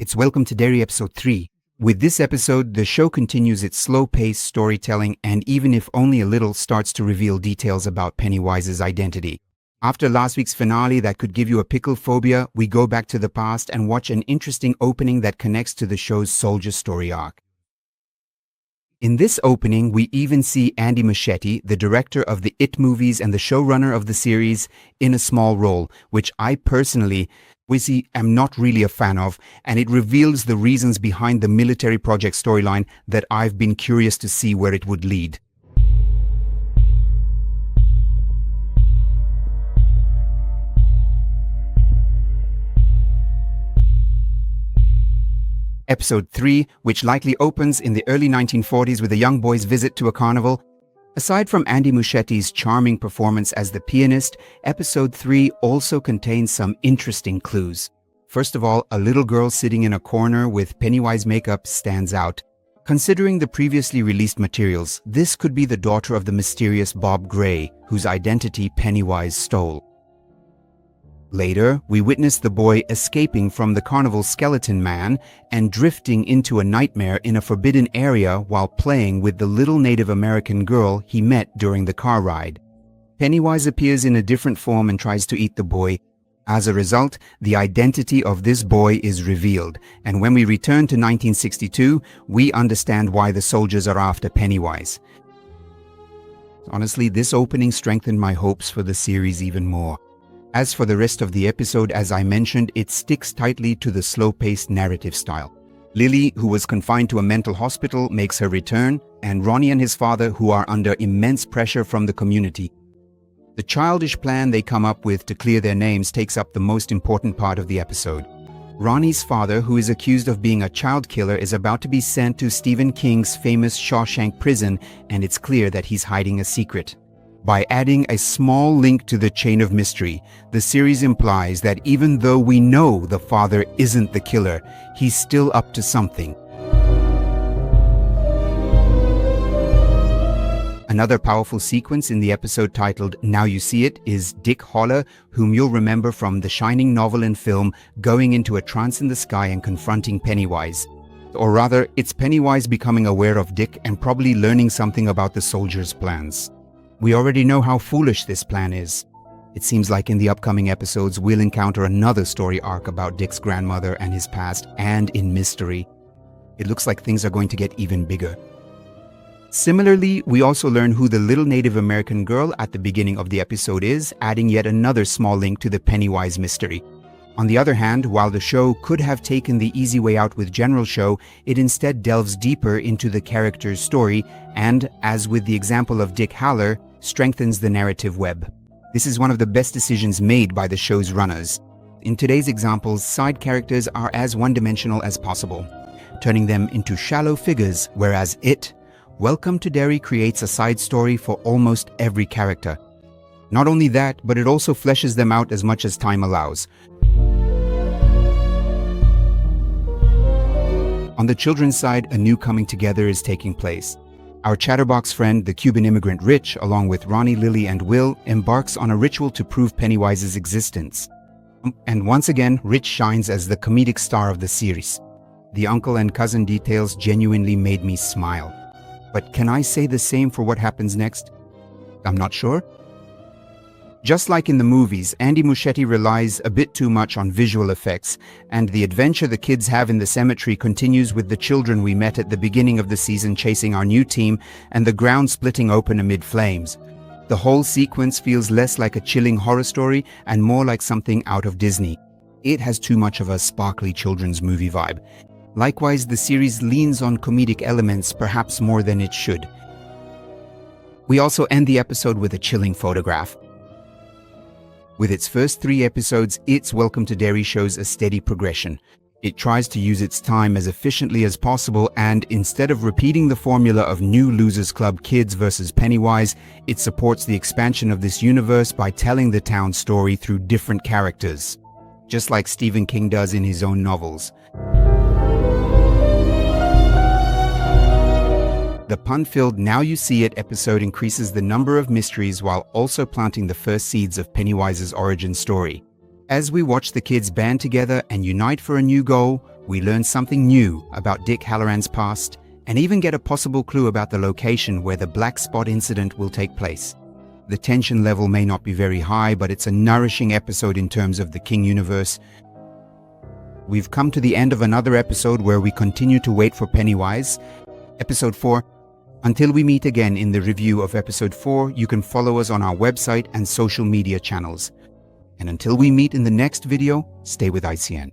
It's Welcome to Derry episode 3. With this episode, the show continues its slow-paced storytelling and even if only a little starts to reveal details about Pennywise's identity. After last week's finale that could give you a pickle phobia, we go back to the past and watch an interesting opening that connects to the show's soldier story arc. In this opening, we even see Andy Muschietti, the director of the It movies and the showrunner of the series, in a small role, which I personally am not really a fan of, and it reveals the reasons behind the military project storyline that I've been curious to see where it would lead. Episode 3, which likely opens in the early 1940s with a young boy's visit to a carnival. Aside from Andy Muschietti's charming performance as the pianist, Episode 3 also contains some interesting clues. First of all, a little girl sitting in a corner with Pennywise makeup stands out. Considering the previously released materials, this could be the daughter of the mysterious Bob Gray, whose identity Pennywise stole. Later, we witness the boy escaping from the carnival skeleton man and drifting into a nightmare in a forbidden area while playing with the little Native American girl he met during the car ride. Pennywise appears in a different form and tries to eat the boy. As a result, the identity of this boy is revealed, and when we return to 1962, we understand why the soldiers are after Pennywise. Honestly, this opening strengthened my hopes for the series even more. As for the rest of the episode, as I mentioned, it sticks tightly to the slow-paced narrative style. Lily, who was confined to a mental hospital, makes her return, and Ronnie and his father, who are under immense pressure from the community. The childish plan they come up with to clear their names takes up the most important part of the episode. Ronnie's father, who is accused of being a child killer, is about to be sent to Stephen King's famous Shawshank prison, and it's clear that he's hiding a secret. By adding a small link to the chain of mystery, the series implies that even though we know the father isn't the killer, he's still up to something. Another powerful sequence in the episode titled Now You See It is Dick Holler, whom you'll remember from the Shining novel and film, going into a trance in the sky and confronting Pennywise. Or rather, it's Pennywise becoming aware of Dick and probably learning something about the soldiers' plans. We already know how foolish this plan is. It seems like in the upcoming episodes we'll encounter another story arc about Dick's grandmother and his past, and in mystery. It looks like things are going to get even bigger. Similarly, we also learn who the little Native American girl at the beginning of the episode is, adding yet another small link to the Pennywise mystery. On the other hand, while the show could have taken the easy way out with general show, it instead delves deeper into the character's story and, as with the example of Dick Haller, strengthens the narrative web. This is one of the best decisions made by the show's runners. In today's examples, side characters are as one-dimensional as possible, turning them into shallow figures, whereas Welcome to Derry creates a side story for almost every character. Not only that, but it also fleshes them out as much as time allows. On the children's side, a new coming together is taking place. Our chatterbox friend, the Cuban immigrant Rich, along with Ronnie, Lily, and Will, embarks on a ritual to prove Pennywise's existence. And once again, Rich shines as the comedic star of the series. The uncle and cousin details genuinely made me smile. But can I say the same for what happens next? I'm not sure. Just like in the movies, Andy Muschietti relies a bit too much on visual effects, and the adventure the kids have in the cemetery continues with the children we met at the beginning of the season chasing our new team and the ground splitting open amid flames. The whole sequence feels less like a chilling horror story and more like something out of Disney. It has too much of a sparkly children's movie vibe. Likewise, the series leans on comedic elements perhaps more than it should. We also end the episode with a chilling photograph. With its first 3 episodes, It's Welcome to Derry shows a steady progression. It tries to use its time as efficiently as possible, and instead of repeating the formula of New Losers Club kids versus Pennywise, it supports the expansion of this universe by telling the town's story through different characters, just like Stephen King does in his own novels. The pun-filled Now You See It episode increases the number of mysteries while also planting the first seeds of Pennywise's origin story. As we watch the kids band together and unite for a new goal, We learn something new about Dick Halloran's past and even get a possible clue about the location where the black spot incident will take place. The tension level may not be very high, but it's a nourishing episode in terms of the King universe. We've come to the end of another episode where we continue to wait for Pennywise. Episode 4. Until we meet again in the review of Episode 4, you can follow us on our website and social media channels. And until we meet in the next video, stay with ICN.